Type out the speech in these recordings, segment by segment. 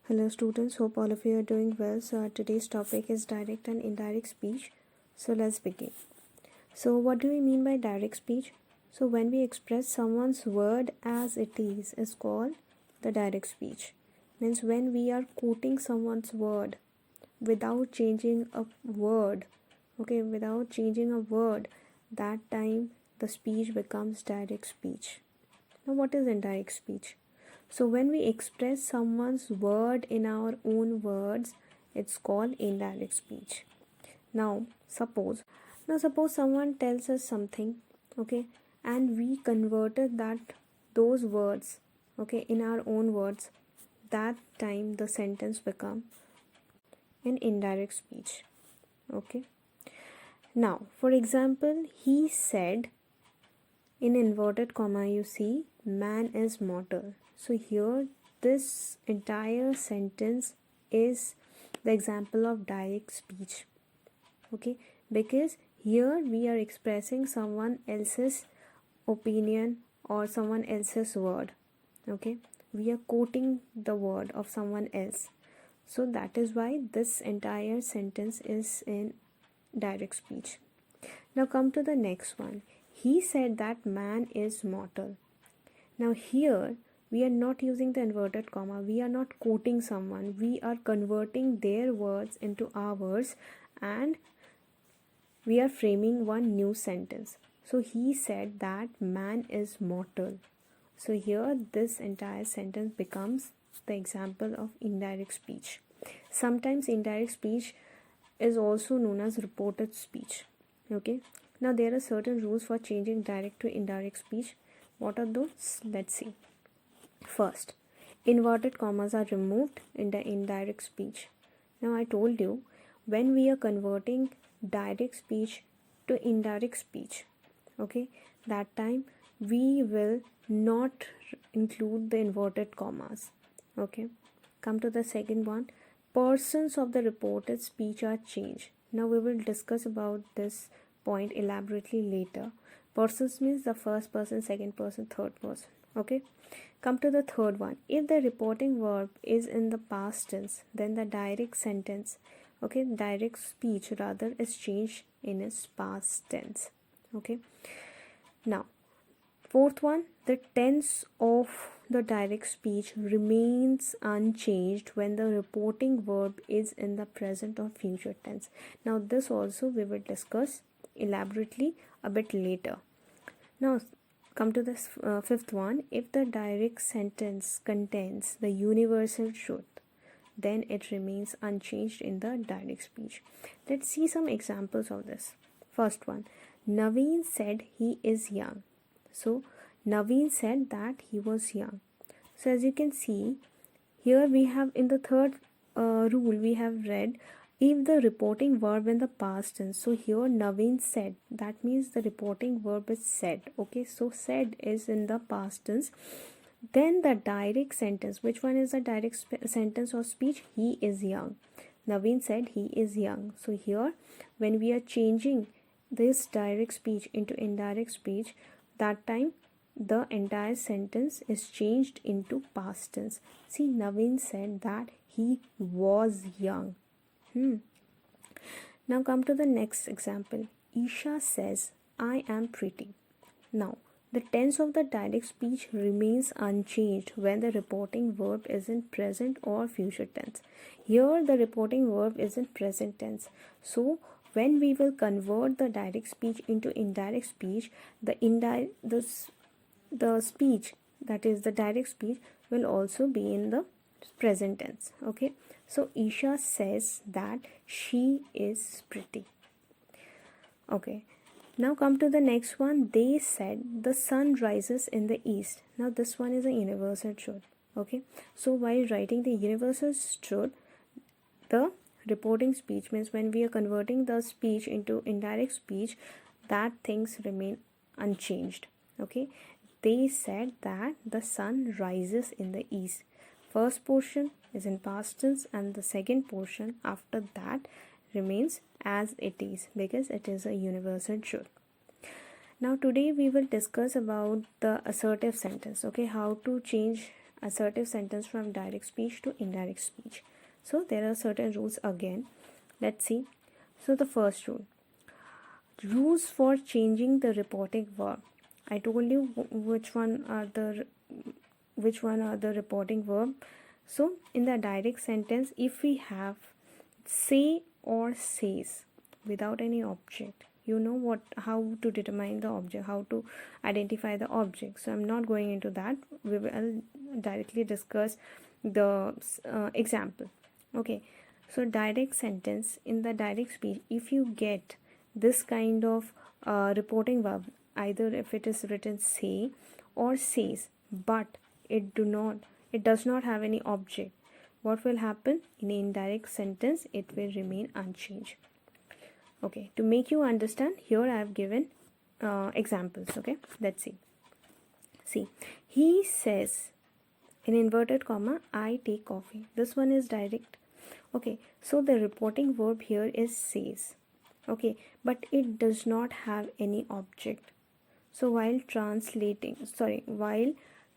Hello students, hope all of you are doing well. So today's topic is direct and indirect speech. So let's begin. So what do we mean by direct speech? So when we express someone's word as it is called the direct speech. Means when we are quoting someone's word without changing a word, without changing a word, that time the speech becomes direct speech. Now what is indirect speech? So when we express someone's word in our own words, it's called indirect speech. Suppose someone tells us something, and we converted those words, in our own words. That time the sentence become an indirect speech. Now, for example, he said, in inverted comma, you see, man is mortal. So here, this entire sentence is the example of direct speech. Because here we are expressing someone else's opinion or someone else's word. We are quoting the word of someone else. So that is why this entire sentence is in direct speech. Now come to the next one. He said that man is mortal. Now here we are not using the inverted comma. We are not quoting someone. We are converting their words into ours and we are framing one new sentence. So he said that man is mortal. So here this entire sentence becomes the example of indirect speech. Sometimes indirect speech is also known as reported speech. Now there are certain rules for changing direct to indirect speech. What are those? Let's see. First, inverted commas are removed in the indirect speech. Now I told you, when we are converting direct speech to indirect speech, that time we will not include the inverted commas. Come to the second one. Persons of the reported speech are changed. Now we will discuss about this point elaborately later. Persons means the first person, second person, third person. Come to the third one. If the reporting verb is in the past tense, then the direct sentence, direct speech rather, is changed in its past tense. Now, fourth one, the tense of the direct speech remains unchanged when the reporting verb is in the present or future tense. Now this also we will discuss elaborately a bit later. Now come to this fifth one. If the direct sentence contains the universal truth, then it remains unchanged in the direct speech. Let's see some examples of this. First one, Naveen said he is young. So Naveen said that he was young. So as you can see, here we have in the third rule we have read, if the reporting verb in the past tense. So here Naveen said, that means the reporting verb is said. So said is in the past tense. Then the direct sentence, which one is the direct sentence or speech? He is young. Naveen said he is young. So here when we are changing this direct speech into indirect speech, that time the entire sentence is changed into past tense. See, Naveen said that he was young. Now come to the next example. Isha says, I am pretty. Now, the tense of the direct speech remains unchanged when the reporting verb is in present or future tense. Here the reporting verb is in present tense. So when we will convert the direct speech into indirect speech, the speech, that is the direct speech, will also be in the present tense. So Isha says that she is pretty. Now come to the next one. They said the sun rises in the east. Now this one is a universal truth. So while writing the universal truth, the reporting speech means when we are converting the speech into indirect speech, that things remain unchanged. They said that the sun rises in the east. First portion is in past tense and the second portion after that remains as it is because it is a universal truth. Now today we will discuss about the assertive sentence. How to change assertive sentence from direct speech to indirect speech. So there are certain rules again. Let's see. So the first rule, rules for changing the reporting verb. I told you which one are the reporting verb. So in the direct sentence, if we have say or says without any object, you know how to determine the object, how to identify the object. So I'm not going into that. We will directly discuss the example. Okay, so direct sentence, in the direct speech, if you get this kind of reporting verb, either if it is written say or says, but it does not have any object, what will happen? In an indirect sentence, it will remain unchanged. Okay, to make you understand, here I have given examples. Okay, let's see, he says, in inverted comma, I take coffee. This one is direct. Okay, so the reporting verb here is says. Okay, but it does not have any object. So while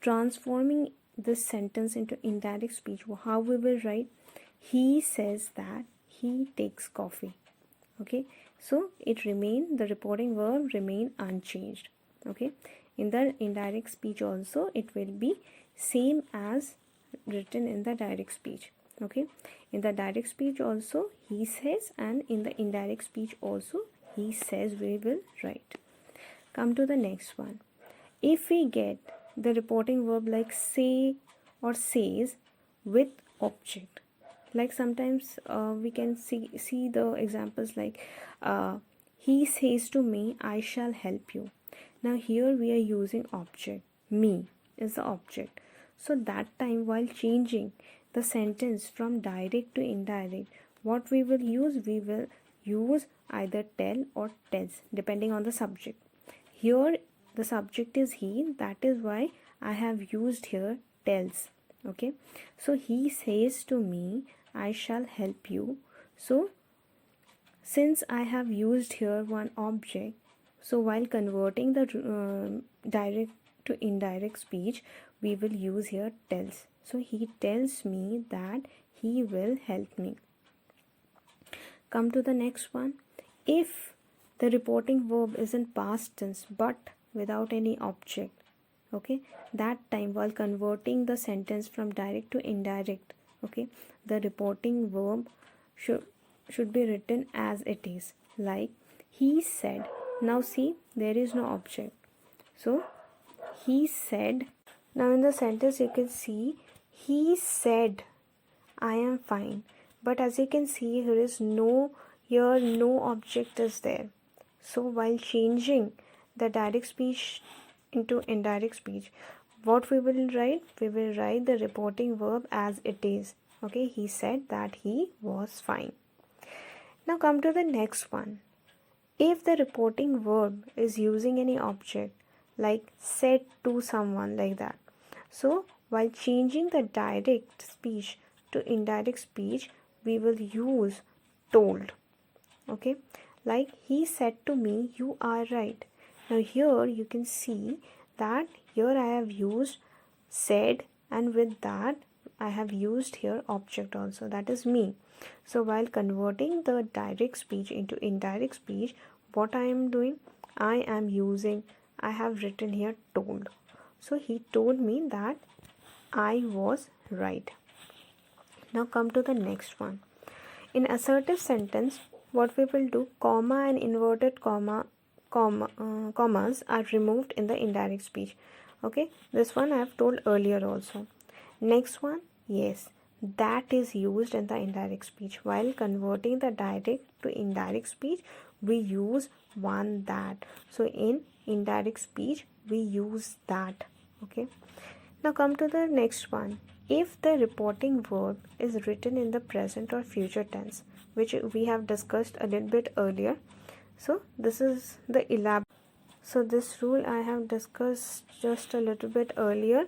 transforming this sentence into indirect speech, how we will write? He says that he takes coffee. Okay, so the reporting verb remain unchanged. Okay, in the indirect speech also, it will be same as written in the direct speech. Okay, in the direct speech also he says, and in the indirect speech also he says, we will write. Come to the next one. If we get the reporting verb like say or says with object, like sometimes we can see the examples like he says to me, I shall help you. Now here we are using object. Me is the object. So that time, while changing the sentence from direct to indirect, what we will use? We will use either tell or tells, depending on the subject. Here the subject is he, that is why I have used here tells. Okay, so he says to me, I shall help you. So since I have used here one object, so while converting the direct to indirect speech, we will use here tells. So he tells me that he will help me. Come to the next one. If the reporting verb is in past tense but without any object, okay, that time, while converting the sentence from direct to indirect, okay, the reporting verb should be written as it is, like he said. Now see, there is no object, so he said. Now in the sentence you can see he said I am fine, but as you can see no object is there. So while changing the direct speech into indirect speech, what we will write? We will write the reporting verb as it is. Okay, he said that he was fine. Now come to the next one. If the reporting verb is using any object, like said to someone, like that, so while changing the direct speech to indirect speech, we will use told. Okay, like he said to me, you are right. Now here you can see that here I have used said, and with that I have used here object also, that is me. So while converting the direct speech into indirect speech, what I am doing? I have written here told. So he told me that I was right. Now come to the next one. In assertive sentence, what we will do? Comma and inverted commas are removed in the indirect speech. Okay, this one I have told earlier also. Next one, yes, that is used in the indirect speech. While converting the direct to indirect speech, we use one that. So in indirect speech, we use that. Okay. Now come to the next one. If the reporting verb is written in the present or future tense, which we have discussed a little bit earlier. So this is the elaborate. So this rule I have discussed just a little bit earlier.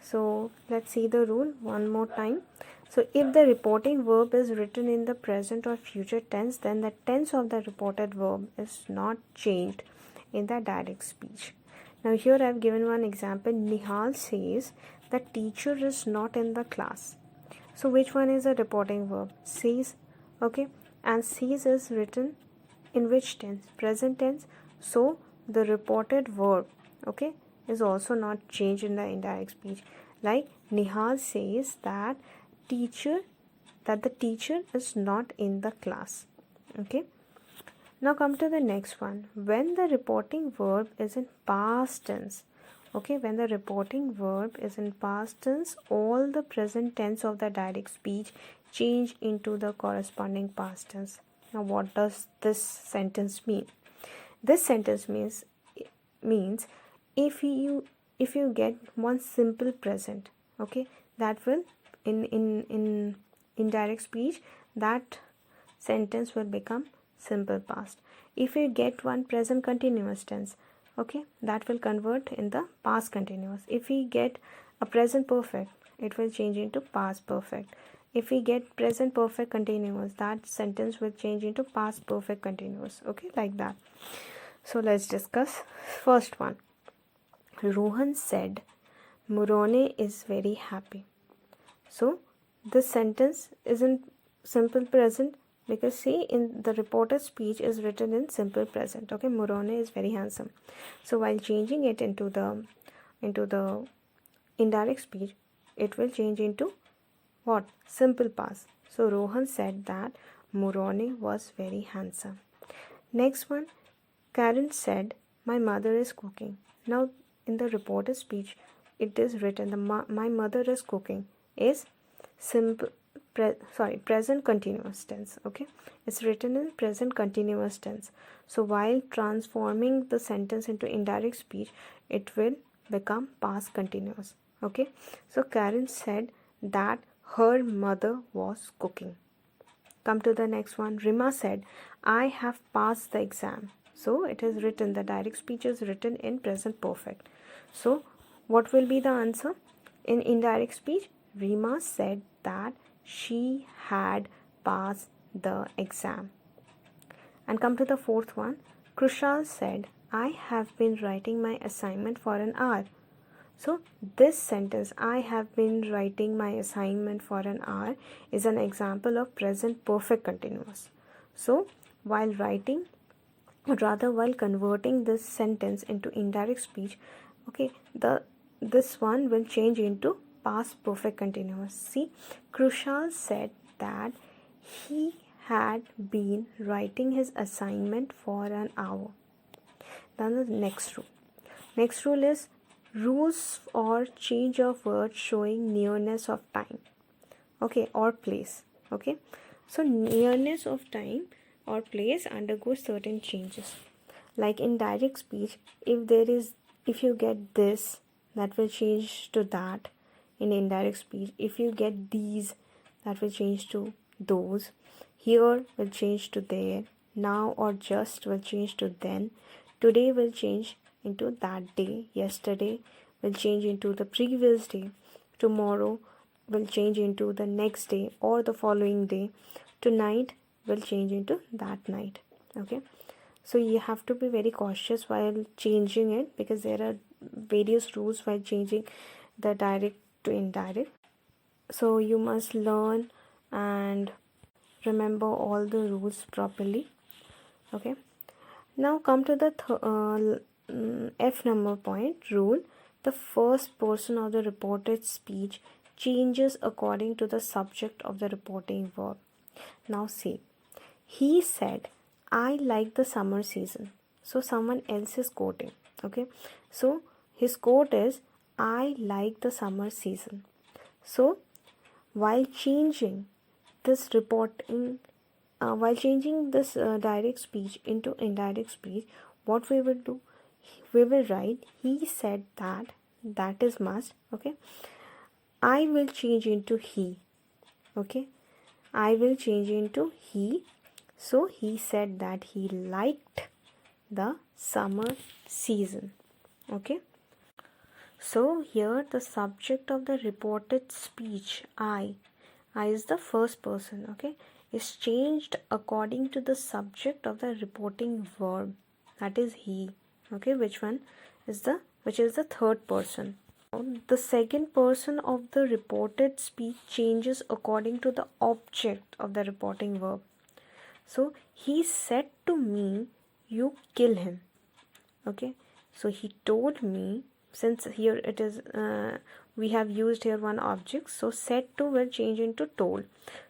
So let's see the rule one more time. So if the reporting verb is written in the present or future tense, then the tense of the reported verb is not changed in the direct speech. Now here I have given one example. Nihal says the teacher is not in the class. So which one is a reporting verb? Sees. Okay, and sees is written in which tense? Present tense. So the reported verb, okay, is also not changed in the indirect speech. Like Nihal says that the teacher is not in the class. Okay. Now come to the next one. When the reporting verb is in past tense. Okay, when the reporting verb is in past tense, all the present tense of the direct speech change into the corresponding past tense. Now what does this sentence mean? This sentence means if you get one simple present, okay, that will in indirect speech, that sentence will become simple past. If you get one present continuous tense, okay, that will convert in the past continuous. If we get a present perfect, it will change into past perfect. If we get present perfect continuous, that sentence will change into past perfect continuous. Okay, like that. So let's discuss first one. Rohan said Murone is very happy. So this sentence isn't simple present, because see, in the reported speech is written in simple present. Okay, Murone is very handsome. So while changing it into the indirect speech, it will change into what? Simple past. So Rohan said that Murone was very handsome. Next one, Karen said my mother is cooking. Now in the reported speech, it is written my mother is cooking is simple present continuous tense. Okay, it's written in present continuous tense. So while transforming the sentence into indirect speech, it will become past continuous. Okay, so Karen said that her mother was cooking. Come to the next one. Rima said I have passed the exam. So it is written, the direct speech is written in present perfect. So what will be the answer? In indirect speech, Rima said that she had passed the exam. And come to the fourth one. Krushal said, I have been writing my assignment for an hour. So this sentence, I have been writing my assignment for an hour, is an example of present perfect continuous. So while writing, or rather while converting this sentence into indirect speech, okay, this one will change into past perfect continuous. See, Krushal said that he had been writing his assignment for an hour. Then the next rule. Next rule is rules or change of words showing nearness of time, okay, or place. Okay, so nearness of time or place undergoes certain changes. Like in direct speech, if you get this, that will change to that. In indirect speech, if you get these, that will change to those. Here will change to there. Now or just will change to then. Today will change into that day. Yesterday will change into the previous day. Tomorrow will change into the next day or the following day. Tonight will change into that night. Okay, so you have to be very cautious while changing it, because there are various rules while changing the direct to indirect. So you must learn and remember all the rules properly. Okay, now come to the F number point rule. The first person of the reported speech changes according to the subject of the reporting verb. Now see, he said I like the summer season. So someone else is quoting. Okay, so his quote is I like the summer season. So while changing this direct speech into indirect speech, what we will do, we will write he said that is must. Okay, I will change into he. Okay, I will change into he. So he said that he liked the summer season. Okay, so here the subject of the reported speech, I is the first person, okay, is changed according to the subject of the reporting verb, that is he. Okay, which is the third person. The second person of the reported speech changes according to the object of the reporting verb. So he said to me, you kill him. Okay, so he told me, since here it is we have used here one object, so said to will change into told.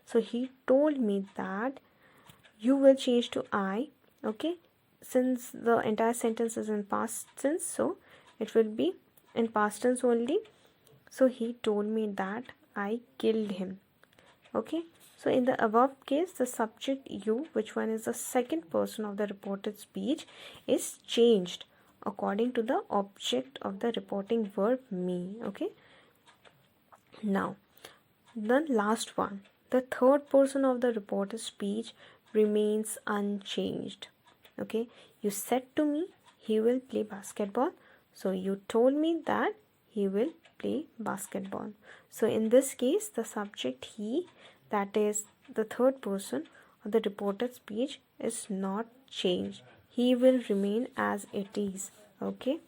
So he told me that you will change to I. Okay, since the entire sentence is in past tense, so it will be in past tense only. So he told me that I killed him. Okay, so in the above case, the subject you, which one is the second person of the reported speech, is changed according to the object of the reporting verb me. Okay, now the last one, the third person of the reported speech remains unchanged. Okay, you said to me he will play basketball, so you told me that he will play basketball. So in this case, the subject he, that is the third person of the reported speech, is not changed. He will remain as it is. Okay,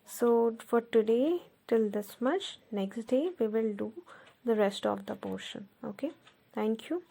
so for today till this much. Next day we will do the rest of the portion. Okay, thank you.